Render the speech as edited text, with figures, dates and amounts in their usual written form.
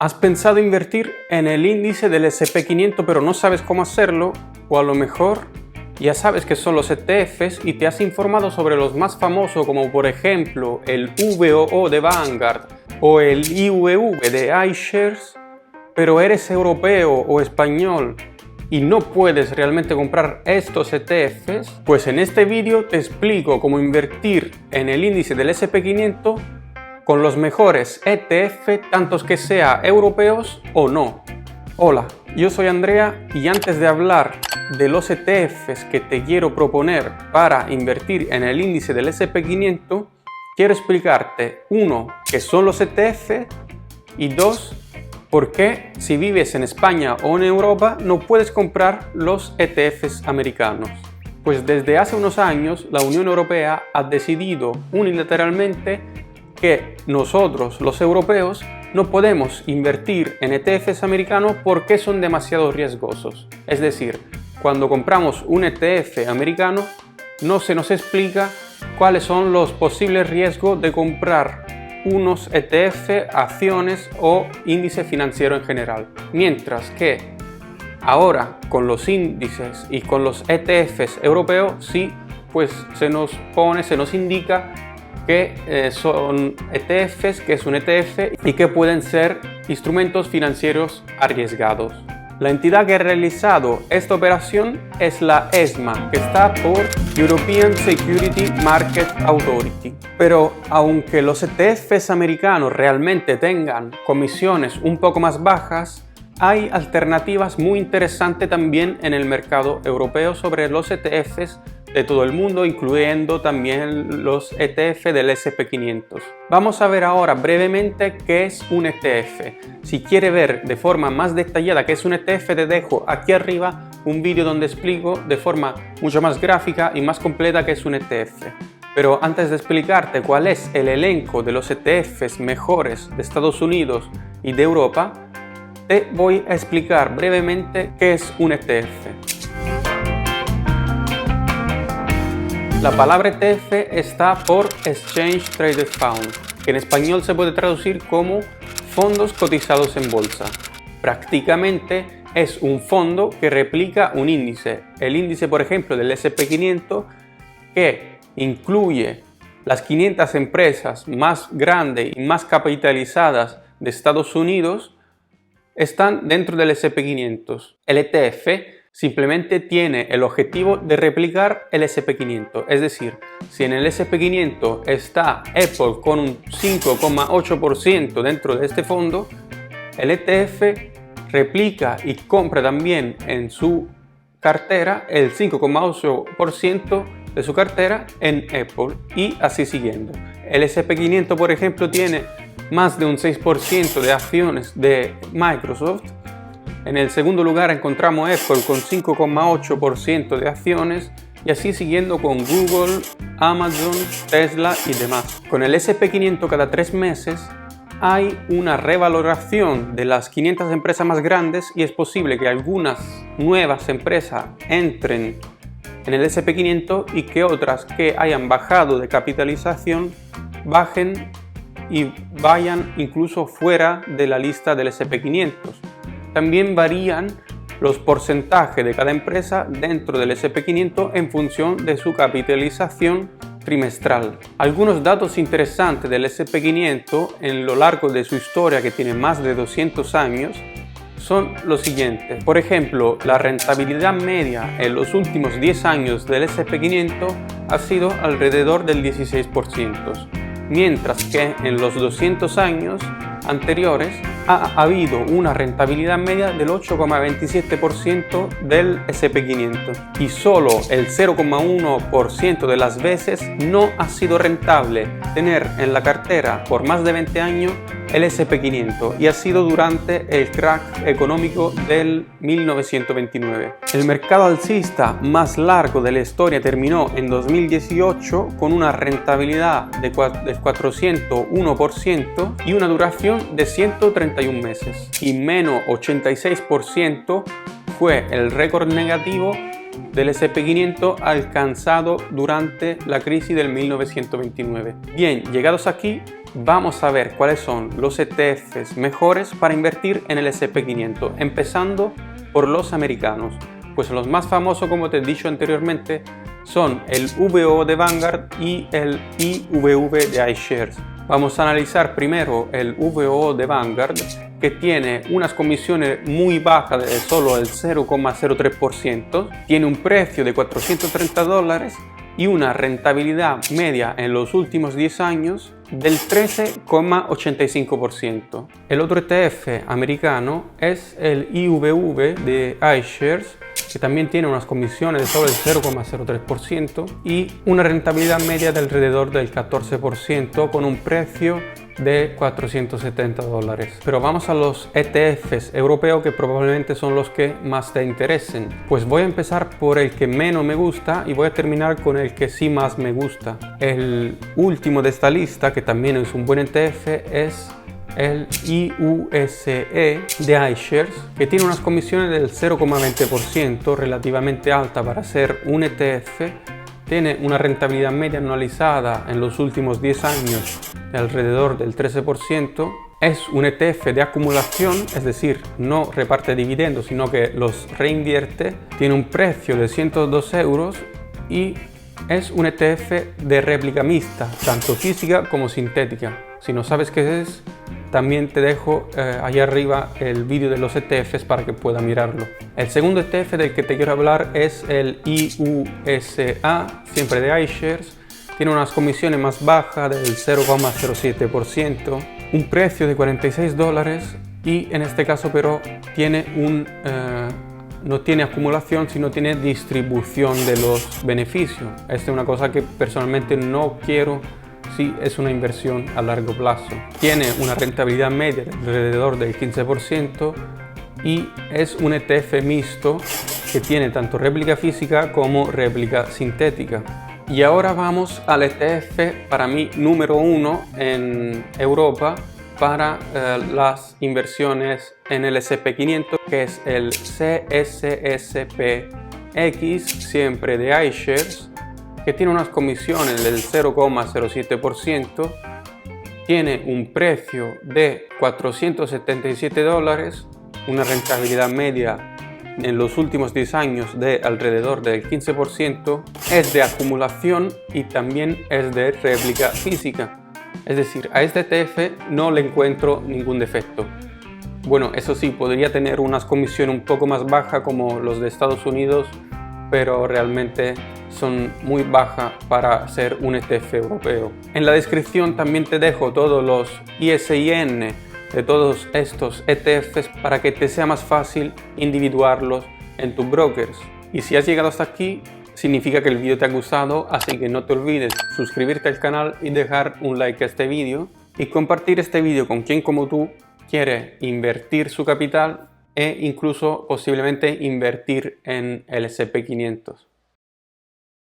¿Has pensado invertir en el índice del S&P 500 pero no sabes cómo hacerlo? O a lo mejor ya sabes qué son los ETFs y te has informado sobre los más famosos, como por ejemplo el VOO de Vanguard o el IVV de iShares, pero eres europeo o español y no puedes realmente comprar estos ETFs. Pues en este vídeo te explico cómo invertir en el índice del S&P 500 con los mejores ETF, tantos que sea europeos o no. Hola, yo soy Andrea y antes de hablar de los ETFs que te quiero proponer para invertir en el índice del S&P 500, quiero explicarte, uno, qué son los ETF y dos, por qué si vives en España o en Europa no puedes comprar los ETFs americanos. Pues desde hace unos años la Unión Europea ha decidido unilateralmente que nosotros, los europeos, no podemos invertir en ETFs americanos porque son demasiado riesgosos. Es decir, cuando compramos un ETF americano, no se nos explica cuáles son los posibles riesgos de comprar unos ETF, acciones o índice financiero en general. Mientras que ahora con los índices y con los ETFs europeos, sí, pues se nos indica que son ETFs, que es un ETF y que pueden ser instrumentos financieros arriesgados. La entidad que ha realizado esta operación es la ESMA, que está por European Security Market Authority. Pero aunque los ETFs americanos realmente tengan comisiones un poco más bajas, hay alternativas muy interesantes también en el mercado europeo sobre los ETFs de todo el mundo, incluyendo también los ETF del S&P 500. Vamos a ver ahora brevemente qué es un ETF. Si quieres ver de forma más detallada qué es un ETF, te dejo aquí arriba un vídeo donde explico de forma mucho más gráfica y más completa qué es un ETF. Pero antes de explicarte cuál es el elenco de los ETFs mejores de Estados Unidos y de Europa, te voy a explicar brevemente qué es un ETF. La palabra ETF está por Exchange Traded Fund, que en español se puede traducir como fondos cotizados en bolsa. Prácticamente es un fondo que replica un índice. El índice, por ejemplo, del S&P 500, que incluye las 500 empresas más grandes y más capitalizadas de Estados Unidos, están dentro del S&P 500. El ETF simplemente tiene el objetivo de replicar el S&P 500. Es decir, si en el S&P 500 está Apple con un 5,8% dentro de este fondo, el ETF replica y compra también en su cartera el 5,8% de su cartera en Apple y así siguiendo. El S&P 500, por ejemplo, tiene más de un 6% de acciones de Microsoft. En el segundo lugar encontramos Apple con 5,8% de acciones y así siguiendo con Google, Amazon, Tesla y demás. Con el S&P 500 cada 3 meses hay una revaloración de las 500 empresas más grandes y es posible que algunas nuevas empresas entren en el S&P 500 y que otras que hayan bajado de capitalización bajen y vayan incluso fuera de la lista del S&P 500. También varían los porcentajes de cada empresa dentro del S&P 500 en función de su capitalización trimestral. Algunos datos interesantes del S&P 500 en lo largo de su historia, que tiene más de 200 años, son los siguientes. Por ejemplo, la rentabilidad media en los últimos 10 años del S&P 500 ha sido alrededor del 16%, mientras que en los 200 años anteriores ha habido una rentabilidad media del 8,27% del S&P 500 y solo el 0,1% de las veces no ha sido rentable tener en la cartera por más de 20 años el S&P 500 y ha sido durante el crack económico del 1929. El mercado alcista más largo de la historia terminó en 2018 con una rentabilidad del 401% y una duración de 131 meses, y menos 86% fue el récord negativo del S&P 500 alcanzado durante la crisis del 1929. Bien, llegados aquí, vamos a ver cuáles son los ETFs mejores para invertir en el S&P 500, empezando por los americanos. Pues los más famosos, como te he dicho anteriormente, son el VO de Vanguard y el IVV de iShares. Vamos a analizar primero el VO de Vanguard, que tiene unas comisiones muy bajas de solo el 0,03%, tiene un precio de $430 y una rentabilidad media en los últimos 10 años del 13,85%. El otro ETF americano es el IVV de iShares, que también tiene unas comisiones de solo el 0,03% y una rentabilidad media de alrededor del 14% con un precio de $470. Pero vamos a los ETFs europeos, que probablemente son los que más te interesen. Pues voy a empezar por el que menos me gusta y voy a terminar con el que sí más me gusta. El último de esta lista, que también es un buen ETF, es el IUSE de iShares, que tiene unas comisiones del 0,20%, relativamente alta para ser un ETF. Tiene una rentabilidad media anualizada en los últimos 10 años de alrededor del 13%. Es un ETF de acumulación, es decir, no reparte dividendos, sino que los reinvierte. Tiene un precio de 102 euros y es un ETF de réplica mixta, tanto física como sintética. Si no sabes qué es, también te dejo allá arriba el vídeo de los ETFs para que puedas mirarlo. El segundo ETF del que te quiero hablar es el IUSA, siempre de iShares. Tiene unas comisiones más bajas del 0,07%, un precio de $46 y en este caso pero tiene no tiene acumulación, sino tiene distribución de los beneficios. Esta es una cosa que personalmente no quiero si es una inversión a largo plazo. Tiene una rentabilidad media de alrededor del 15% y es un ETF mixto que tiene tanto réplica física como réplica sintética. Y ahora vamos al ETF para mí número 1 en Europa para las inversiones en el S&P 500, que es el CSSPX, siempre de iShares, que tiene unas comisiones del 0,07%, tiene un precio de $477, una rentabilidad media en los últimos 10 años de alrededor del 15%, es de acumulación y también es de réplica física. Es decir, a este ETF no le encuentro ningún defecto. Bueno, eso sí, podría tener unas comisiones un poco más bajas como los de Estados Unidos, pero realmente son muy bajas para ser un ETF europeo. En la descripción también te dejo todos los ISIN de todos estos ETFs para que te sea más fácil individuarlos en tus brokers. Y si has llegado hasta aquí, significa que el vídeo te ha gustado, así que no te olvides suscribirte al canal y dejar un like a este vídeo y compartir este vídeo con quien como tú quiere invertir su capital e incluso posiblemente invertir en el S&P 500.